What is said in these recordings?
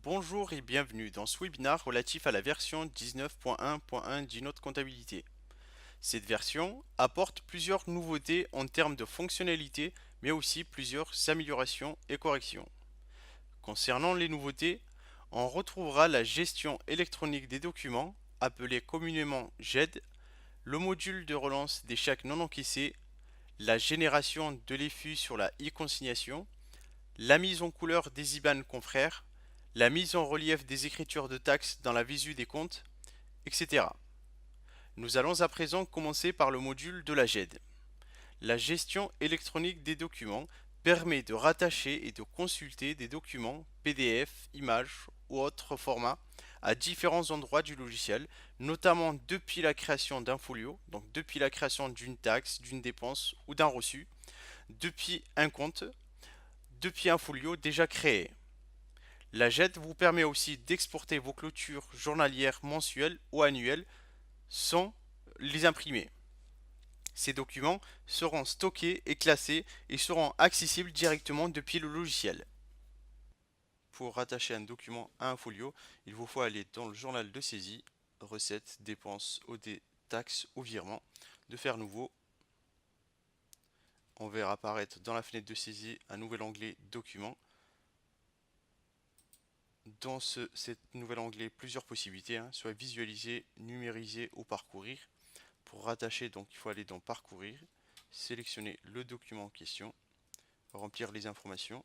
Bonjour et bienvenue dans ce webinaire relatif à la version 19.1.1 d'Inode Comptabilité. Cette version apporte plusieurs nouveautés en termes de fonctionnalités, mais aussi plusieurs améliorations et corrections. Concernant les nouveautés, on retrouvera la gestion électronique des documents, appelée communément GED, le module de relance des chèques non encaissés, la génération de l'EFU sur la e-consignation, la mise en couleur des IBAN confrères, la mise en relief des écritures de taxes dans la visu des comptes, etc. Nous allons à présent commencer par le module de la GED. La gestion électronique des documents permet de rattacher et de consulter des documents PDF, images ou autres formats à différents endroits du logiciel, notamment depuis la création d'un folio, donc depuis la création d'une taxe, d'une dépense ou d'un reçu, depuis un compte, depuis un folio déjà créé. La GED vous permet aussi d'exporter vos clôtures journalières, mensuelles ou annuelles sans les imprimer. Ces documents seront stockés et classés et seront accessibles directement depuis le logiciel. Pour rattacher un document à un folio, il vous faut aller dans le journal de saisie, recettes, dépenses, OD, taxes ou virements, de faire nouveau. On verra apparaître dans la fenêtre de saisie un nouvel onglet Documents. Dans cet nouvel onglet, plusieurs possibilités, soit visualiser, numériser ou parcourir. Pour rattacher, donc il faut aller dans Parcourir, sélectionner le document en question, remplir les informations,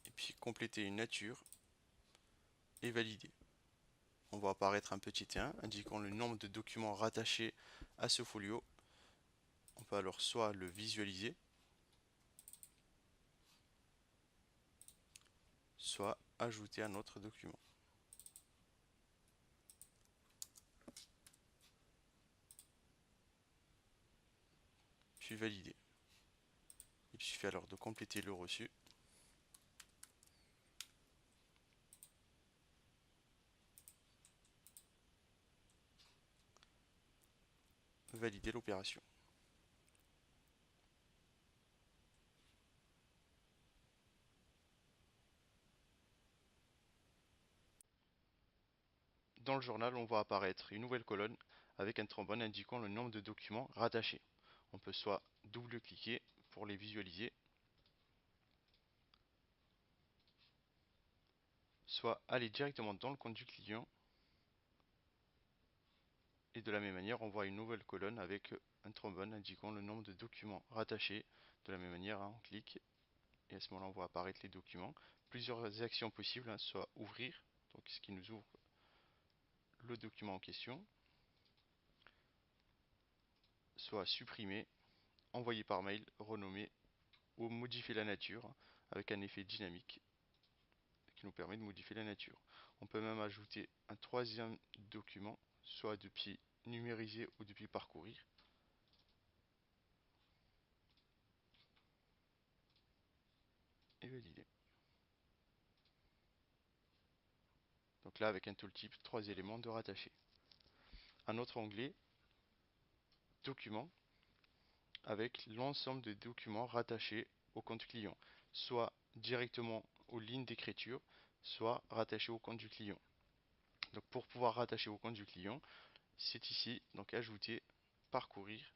et puis compléter une nature et valider. On voit apparaître un petit 1 indiquant le nombre de documents rattachés à ce folio. On peut alors soit le visualiser, soit ajouter un autre document. Puis valider. Il suffit alors de compléter le reçu. Valider l'opération. Dans le journal, on voit apparaître une nouvelle colonne avec un trombone indiquant le nombre de documents rattachés. On peut soit double-cliquer pour les visualiser, soit aller directement dans le compte du client. Et de la même manière, on voit une nouvelle colonne avec un trombone indiquant le nombre de documents rattachés. De la même manière, on clique et à ce moment-là, on voit apparaître les documents. Plusieurs actions possibles, soit ouvrir, donc ce qui nous ouvre le document en question, soit supprimer, envoyer par mail, renommer ou modifier la nature avec un effet dynamique qui nous permet de modifier la nature. On peut même ajouter un troisième document, soit depuis numériser ou depuis parcourir. Et valider. Donc là, avec un tooltip, 3 éléments de rattacher. Un autre onglet, documents, avec l'ensemble des documents rattachés au compte client, soit directement aux lignes d'écriture, soit rattachés au compte du client. Donc pour pouvoir rattacher au compte du client, c'est ici, donc ajouter, parcourir.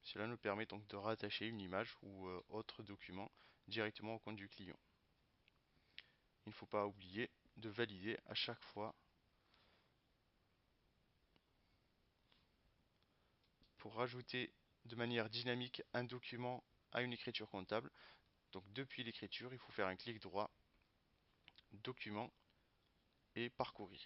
Cela nous permet donc de rattacher une image ou autre document directement au compte du client. Il ne faut pas oublier de valider à chaque fois pour rajouter de manière dynamique un document à une écriture comptable. Donc depuis l'écriture, il faut faire un clic droit, document et parcourir.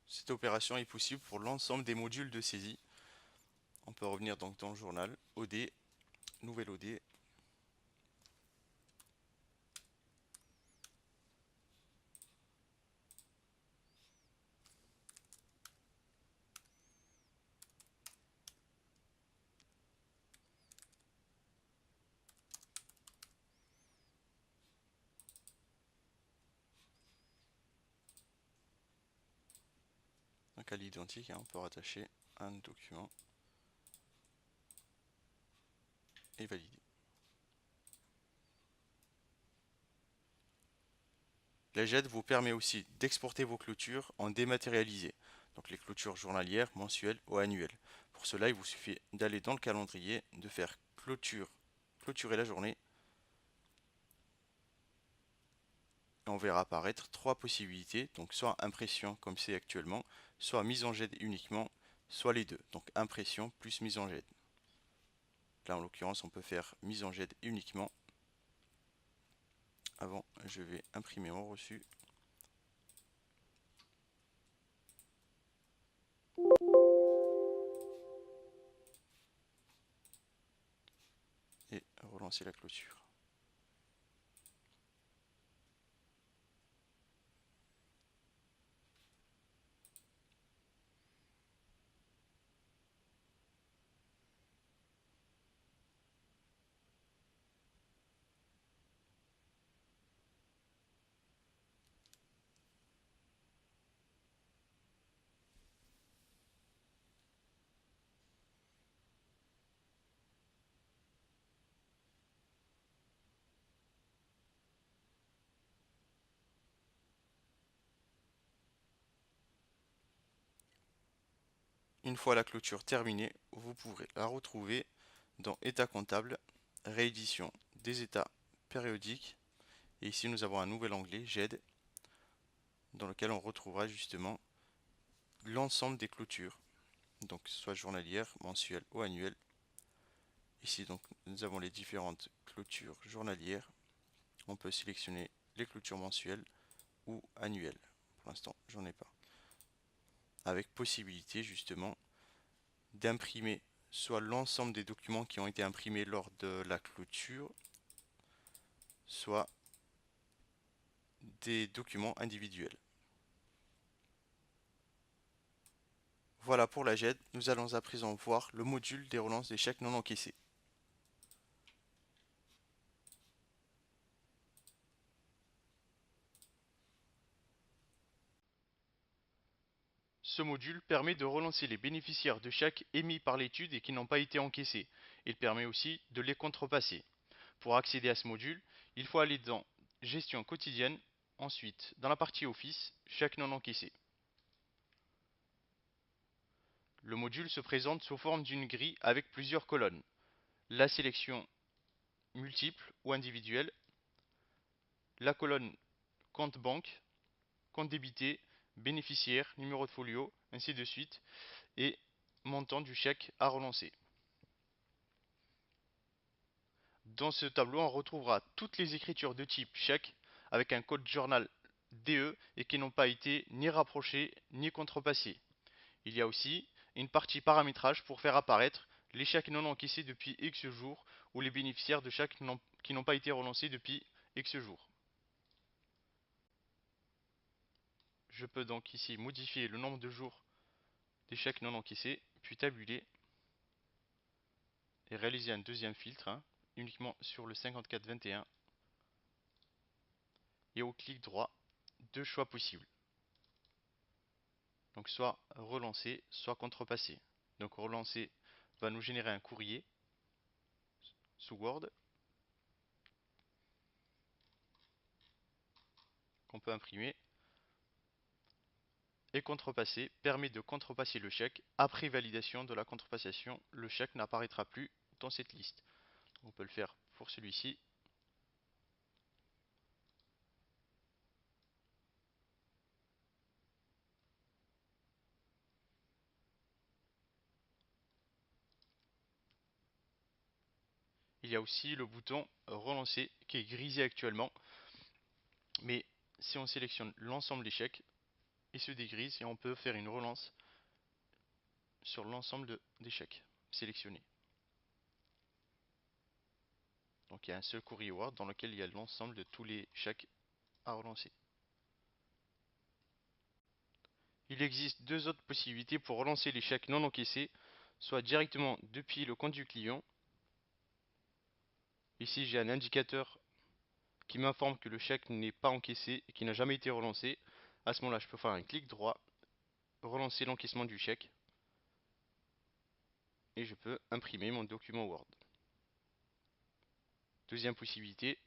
Cette opération est possible pour l'ensemble des modules de saisie. On peut revenir donc dans le journal, OD, nouvelle OD. un cas identique, hein, on peut rattacher un document et valider. La GED vous permet aussi d'exporter vos clôtures en dématérialisé, donc les clôtures journalières, mensuelles ou annuelles. Pour cela, il vous suffit d'aller dans le calendrier, de faire clôturer la journée, et on verra apparaître trois possibilités, donc soit impression comme c'est actuellement, soit mise en GED uniquement, soit les deux, donc impression plus mise en GED. Là en l'occurrence on peut faire mise en GED uniquement. Avant je vais imprimer mon reçu. Et relancer la clôture. Une fois la clôture terminée, vous pourrez la retrouver dans État comptable, réédition des états périodiques. Et ici nous avons un nouvel onglet GED dans lequel on retrouvera justement l'ensemble des clôtures, donc soit journalières, mensuelles ou annuelles. Ici donc nous avons les différentes clôtures journalières. On peut sélectionner les clôtures mensuelles ou annuelles. Pour l'instant j'en ai pas. Avec possibilité justement d'imprimer soit l'ensemble des documents qui ont été imprimés lors de la clôture, soit des documents individuels. Voilà pour la GED, nous allons à présent voir le module des relances des chèques non encaissés. Ce module permet de relancer les bénéficiaires de chèques émis par l'étude et qui n'ont pas été encaissés. Il permet aussi de les contrepasser. Pour accéder à ce module, il faut aller dans Gestion quotidienne, ensuite dans la partie Office, chèques non encaissés. Le module se présente sous forme d'une grille avec plusieurs colonnes. La sélection multiple ou individuelle, la colonne compte banque, compte débité, bénéficiaire, numéro de folio, ainsi de suite, et montant du chèque à relancer. Dans ce tableau, on retrouvera toutes les écritures de type chèque avec un code journal DE et qui n'ont pas été ni rapprochées ni contrepassées. Il y a aussi une partie paramétrage pour faire apparaître les chèques non encaissés depuis X jours ou les bénéficiaires de chèques qui n'ont pas été relancés depuis X jours. Je peux donc ici modifier le nombre de jours des chèques non encaissés, puis tabuler et réaliser un deuxième filtre, uniquement sur le 5421. Et au clic droit, deux choix possibles. Donc soit relancer, soit contrepasser. Donc relancer va nous générer un courrier sous Word qu'on peut imprimer. Et contrepasser permet de contrepasser le chèque. Après validation de la contrepassation, le chèque n'apparaîtra plus dans cette liste. On peut le faire pour celui-ci. Il y a aussi le bouton relancer qui est grisé actuellement. Mais si on sélectionne l'ensemble des chèques, il se dégrise et on peut faire une relance sur l'ensemble des chèques sélectionnés. Donc il y a un seul courrier Word dans lequel il y a l'ensemble de tous les chèques à relancer. Il existe deux autres possibilités pour relancer les chèques non encaissés, soit directement depuis le compte du client. Ici j'ai un indicateur qui m'informe que le chèque n'est pas encaissé et qui n'a jamais été relancé. À ce moment-là, je peux faire un clic droit, relancer l'encaissement du chèque et je peux imprimer mon document Word. Deuxième possibilité,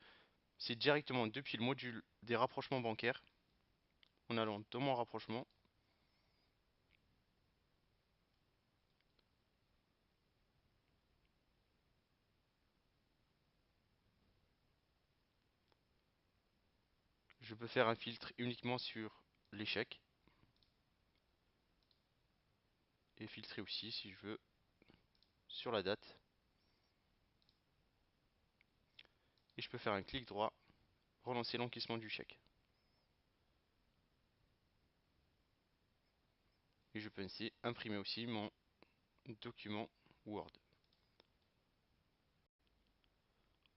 c'est directement depuis le module des rapprochements bancaires, en allant dans mon rapprochement, je peux faire un filtre uniquement sur les chèques et filtrer aussi si je veux sur la date. Et je peux faire un clic droit, relancer l'encaissement du chèque. Et je peux ainsi imprimer aussi mon document Word.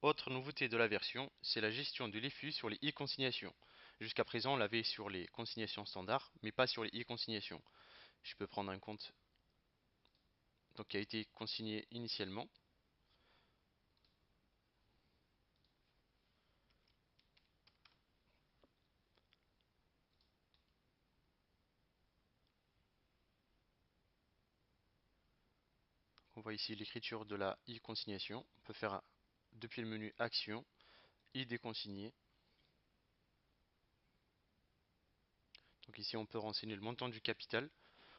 Autre nouveauté de la version, c'est la gestion de l'EFU sur les e-consignations. Jusqu'à présent, on l'avait sur les consignations standards, mais pas sur les e-consignations. Je peux prendre un compte donc, qui a été consigné initialement. On voit ici l'écriture de la e-consignation. On peut faire depuis le menu Action, e-déconsigné. Donc ici, on peut renseigner le montant du capital,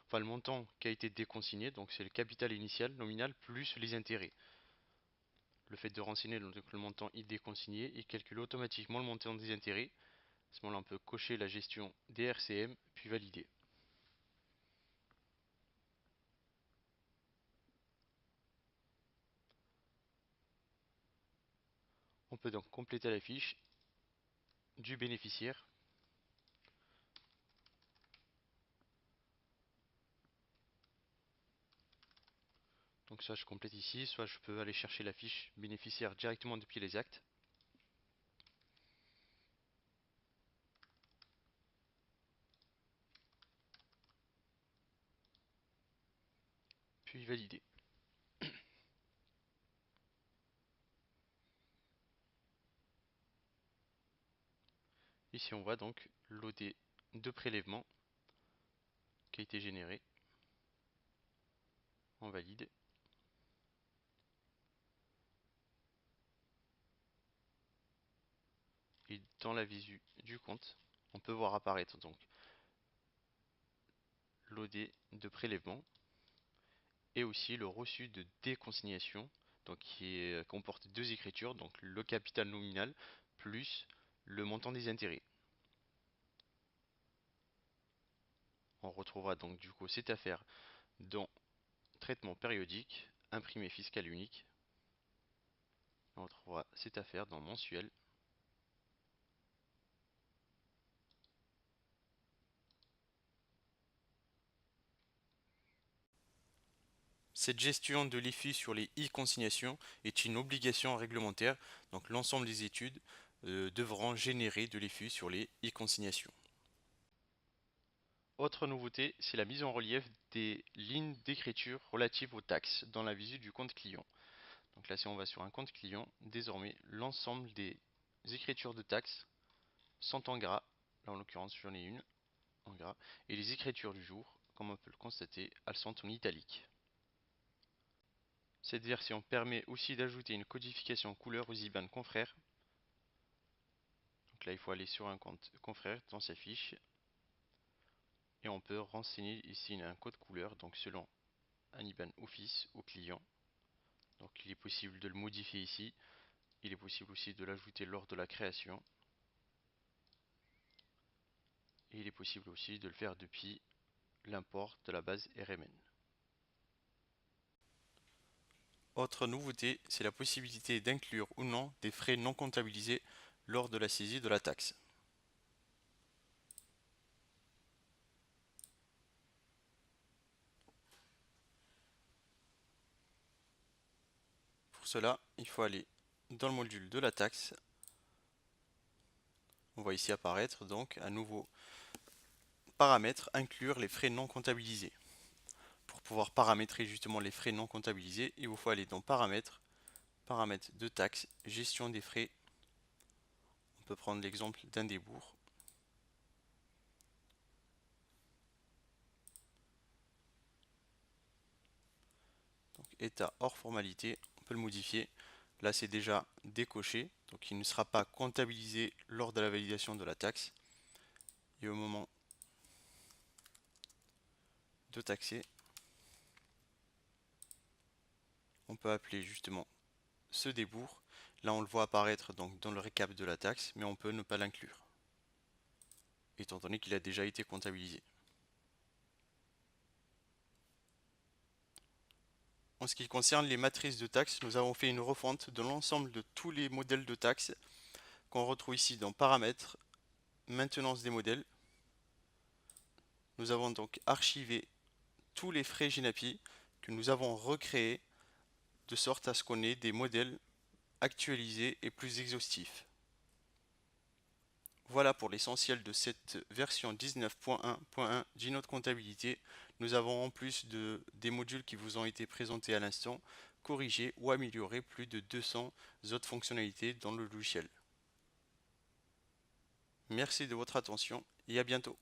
enfin le montant qui a été déconsigné, donc c'est le capital initial nominal plus les intérêts. Le fait de renseigner le montant déconsigné, il calcule automatiquement le montant des intérêts. À ce moment-là, on peut cocher la gestion des RCM, puis valider. On peut donc compléter la fiche du bénéficiaire. Donc soit je complète ici, soit je peux aller chercher la fiche bénéficiaire directement depuis les actes. Puis valider. Ici on voit donc l'OD de prélèvement qui a été généré. On valide. Et dans la visu du compte, on peut voir apparaître donc l'OD de prélèvement et aussi le reçu de déconsignation, donc qui comporte deux écritures, donc le capital nominal plus le montant des intérêts. On retrouvera donc du coup cette affaire dans traitement périodique, imprimé fiscal unique. On retrouvera cette affaire dans mensuel. Cette gestion de l'IFI sur les e-consignations est une obligation réglementaire, donc l'ensemble des études devront générer de l'IFI sur les e-consignations. Autre nouveauté, c'est la mise en relief des lignes d'écriture relatives aux taxes dans la visu du compte client. Donc là, si on va sur un compte client, désormais l'ensemble des écritures de taxes sont en gras. Là, en l'occurrence, j'en ai une en gras. Et les écritures du jour, comme on peut le constater, elles sont en italique. Cette version permet aussi d'ajouter une codification couleur aux IBAN confrères. Donc là, il faut aller sur un compte confrère dans sa fiche. Et on peut renseigner ici un code couleur, donc selon un IBAN Office au client. Donc il est possible de le modifier ici. Il est possible aussi de l'ajouter lors de la création. Et il est possible aussi de le faire depuis l'import de la base RMN. Autre nouveauté, c'est la possibilité d'inclure ou non des frais non comptabilisés lors de la saisie de la taxe. Pour cela, il faut aller dans le module de la taxe. On voit ici apparaître donc un nouveau paramètre, inclure les frais non comptabilisés. Pour pouvoir paramétrer justement les frais non comptabilisés, il vous faut aller dans paramètres, paramètres de taxe, gestion des frais. On peut prendre l'exemple d'un débours. état hors formalité, on peut le modifier. Là, c'est déjà décoché, donc il ne sera pas comptabilisé lors de la validation de la taxe. Et au moment de taxer, on peut appeler justement ce débours. Là, on le voit apparaître donc dans le récap de la taxe, mais on peut ne pas l'inclure, étant donné qu'il a déjà été comptabilisé. En ce qui concerne les matrices de taxes, nous avons fait une refonte de l'ensemble de tous les modèles de taxes qu'on retrouve ici dans Paramètres, Maintenance des modèles. Nous avons donc archivé tous les frais GENAPI que nous avons recréés de sorte à ce qu'on ait des modèles actualisés et plus exhaustifs. Voilà pour l'essentiel de cette version 19.1.1 d'Inode Comptabilité. Nous avons en plus des modules qui vous ont été présentés à l'instant, corrigé ou amélioré plus de 200 autres fonctionnalités dans le logiciel. Merci de votre attention et à bientôt.